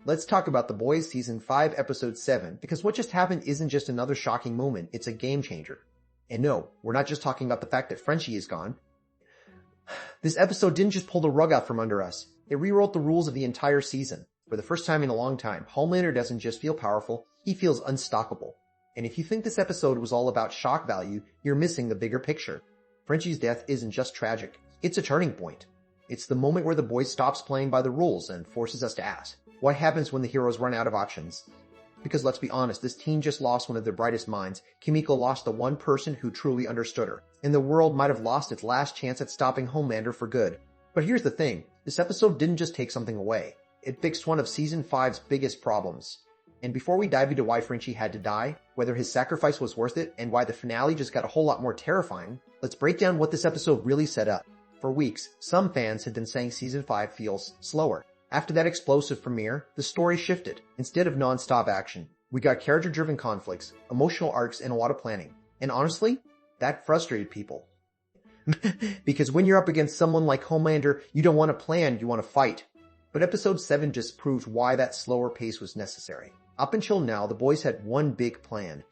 Let's talk about The Boys Season 5 Episode 7, because what just happened isn't just another shocking moment, it's a game changer. And no, we're not just talking about the fact that Frenchie is gone. This episode didn't just pull the rug out from under us, it rewrote the rules of the entire season. For the first time in a long time, Homelander doesn't just feel powerful, he feels unstoppable. And if you think this episode was all about shock value, you're missing the bigger picture. Frenchie's death isn't just tragic, it's a turning point. It's the moment where the boys stops playing by the rules and forces us to ask, what happens when the heroes run out of options? Because let's be honest, this team just lost one of their brightest minds. Kimiko lost the one person who truly understood her, and the world might have lost its last chance at stopping Homelander for good. But here's the thing, this episode didn't just take something away. It fixed one of Season 5's biggest problems. And before we dive into why Frenchie had to die, whether his sacrifice was worth it, and why the finale just got a whole lot more terrifying, let's break down what this episode really set up. For weeks, some fans had been saying Season 5 feels slower. After that explosive premiere, the story shifted. Instead of non-stop action, we got character-driven conflicts, emotional arcs, and a lot of planning. And honestly, that frustrated people. Because when you're up against someone like Homelander, you don't want to plan, you want to fight. But episode 7 just proved why that slower pace was necessary. Up until now, the boys had one big plan.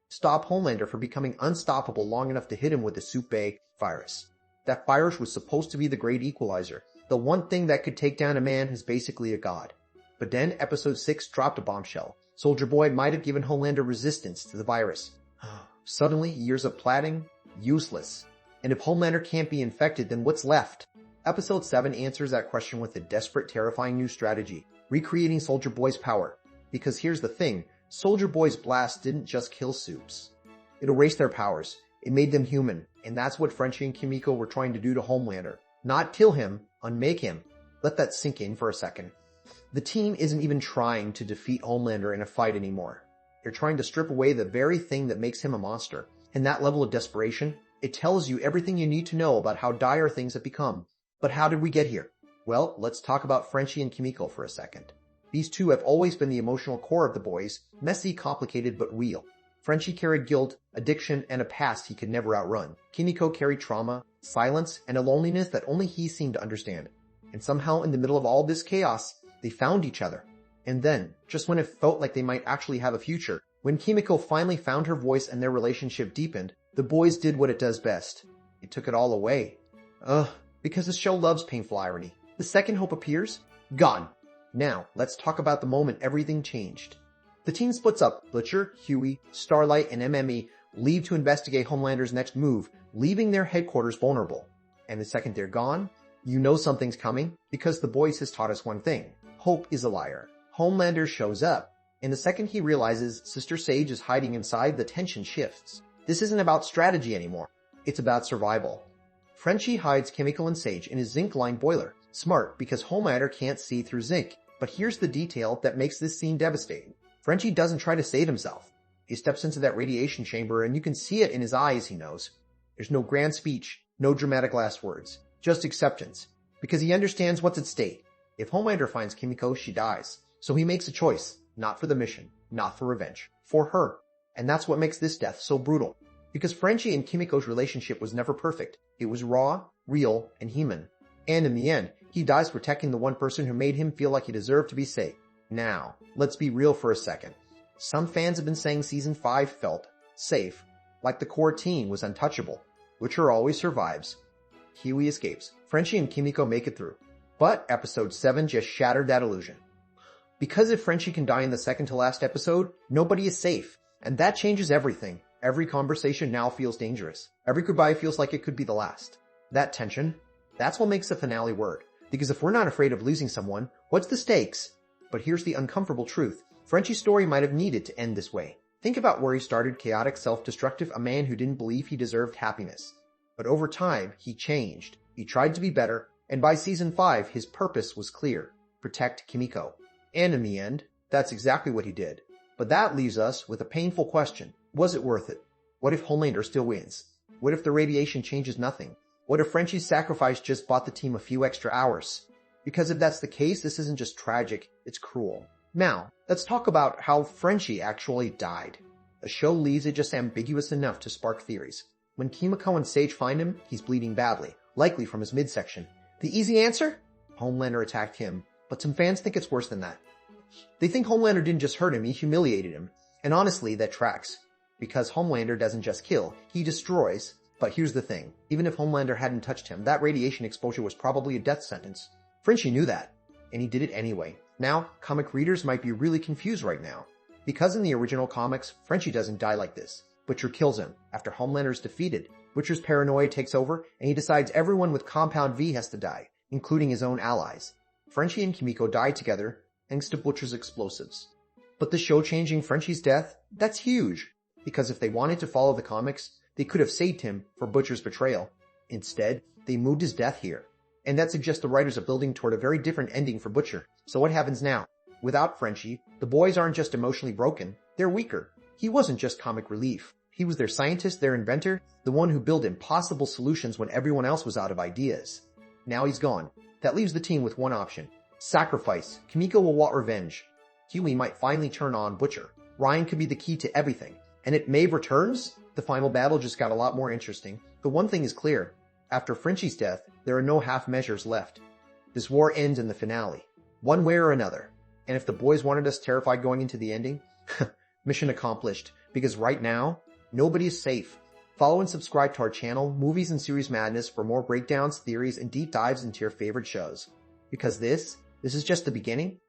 Stop Homelander from becoming unstoppable long enough to hit him with the Soup Bay virus. That virus was supposed to be the great equalizer, the one thing that could take down a man who's basically a god. But then episode 6 dropped a bombshell. Soldier Boy might have given Homelander resistance to the virus. Suddenly, years of plotting, useless. And if Homelander can't be infected, then what's left? Episode 7 answers that question with a desperate, terrifying new strategy, recreating Soldier Boy's power. Because here's the thing, Soldier Boy's blast didn't just kill Soups. It erased their powers. It made them human, and that's what Frenchie and Kimiko were trying to do to Homelander. Not kill him, unmake him. Let that sink in for a second. The team isn't even trying to defeat Homelander in a fight anymore. They're trying to strip away the very thing that makes him a monster. And that level of desperation, it tells you everything you need to know about how dire things have become. But how did we get here? Well, let's talk about Frenchie and Kimiko for a second. These two have always been the emotional core of the boys, messy, complicated, but real. Frenchie carried guilt, addiction, and a past he could never outrun. Kimiko carried trauma, silence, and a loneliness that only he seemed to understand. And somehow, in the middle of all this chaos, they found each other. And then, just when it felt like they might actually have a future, when Kimiko finally found her voice and their relationship deepened, the boys did what it does best. It took it all away. Because the show loves painful irony. The second hope appears, gone. Now, let's talk about the moment everything changed. The team splits up. Butcher, Hughie, Starlight, and MME leave to investigate Homelander's next move, leaving their headquarters vulnerable. And the second they're gone, you know something's coming, because the boys has taught us one thing. Hope is a liar. Homelander shows up, and the second he realizes Sister Sage is hiding inside, the tension shifts. This isn't about strategy anymore. It's about survival. Frenchie hides Kimiko and Sage in his zinc-lined boiler. Smart, because Homelander can't see through zinc. But here's the detail that makes this scene devastating. Frenchie doesn't try to save himself. He steps into that radiation chamber and you can see it in his eyes, he knows. There's no grand speech, no dramatic last words, just acceptance. Because he understands what's at stake. If Homelander finds Kimiko, she dies. So he makes a choice, not for the mission, not for revenge, for her. And that's what makes this death so brutal. Because Frenchie and Kimiko's relationship was never perfect. It was raw, real, and human. And in the end, he dies protecting the one person who made him feel like he deserved to be safe. Now, let's be real for a second. Some fans have been saying Season 5 felt safe, like the core team was untouchable. Butcher always survives. Hughie escapes. Frenchie and Kimiko make it through. But Episode 7 just shattered that illusion. Because if Frenchie can die in the second to last episode, nobody is safe. And that changes everything. Every conversation now feels dangerous. Every goodbye feels like it could be the last. That tension, that's what makes the finale work. Because if we're not afraid of losing someone, what's the stakes? But here's the uncomfortable truth. Frenchie's story might have needed to end this way. Think about where he started chaotic, self-destructive, a man who didn't believe he deserved happiness. But over time, he changed. He tried to be better, and by Season 5, his purpose was clear. Protect Kimiko. And in the end, that's exactly what he did. But that leaves us with a painful question. Was it worth it? What if Homelander still wins? What if the radiation changes nothing? What if Frenchie's sacrifice just bought the team a few extra hours? Because if that's the case, this isn't just tragic, it's cruel. Now, let's talk about how Frenchie actually died. The show leaves it just ambiguous enough to spark theories. When Kimiko and Sage find him, he's bleeding badly, likely from his midsection. The easy answer? Homelander attacked him, but some fans think it's worse than that. They think Homelander didn't just hurt him, he humiliated him. And honestly, that tracks. Because Homelander doesn't just kill, he destroys. But here's the thing, even if Homelander hadn't touched him, that radiation exposure was probably a death sentence. Frenchie knew that, and he did it anyway. Now, comic readers might be really confused right now. Because in the original comics, Frenchie doesn't die like this. Butcher kills him. After Homelander is defeated, Butcher's paranoia takes over, and he decides everyone with Compound V has to die, including his own allies. Frenchie and Kimiko die together, thanks to Butcher's explosives. But the show changing Frenchie's death, that's huge. Because if they wanted to follow the comics, they could have saved him for Butcher's betrayal. Instead, they moved his death here. And that suggests the writers are building toward a very different ending for Butcher. So what happens now? Without Frenchie, the boys aren't just emotionally broken, they're weaker. He wasn't just comic relief. He was their scientist, their inventor, the one who built impossible solutions when everyone else was out of ideas. Now he's gone. That leaves the team with one option. Sacrifice. Kimiko will want revenge. Hughie might finally turn on Butcher. Ryan could be the key to everything. And if Maeve returns, the final battle just got a lot more interesting. The one thing is clear. After Frenchie's death, there are no half measures left. This war ends in the finale. One way or another. And if the boys wanted us terrified going into the ending, mission accomplished. Because right now, nobody is safe. Follow and subscribe to our channel, Movies and Series Madness, for more breakdowns, theories, and deep dives into your favorite shows. Because this is just the beginning.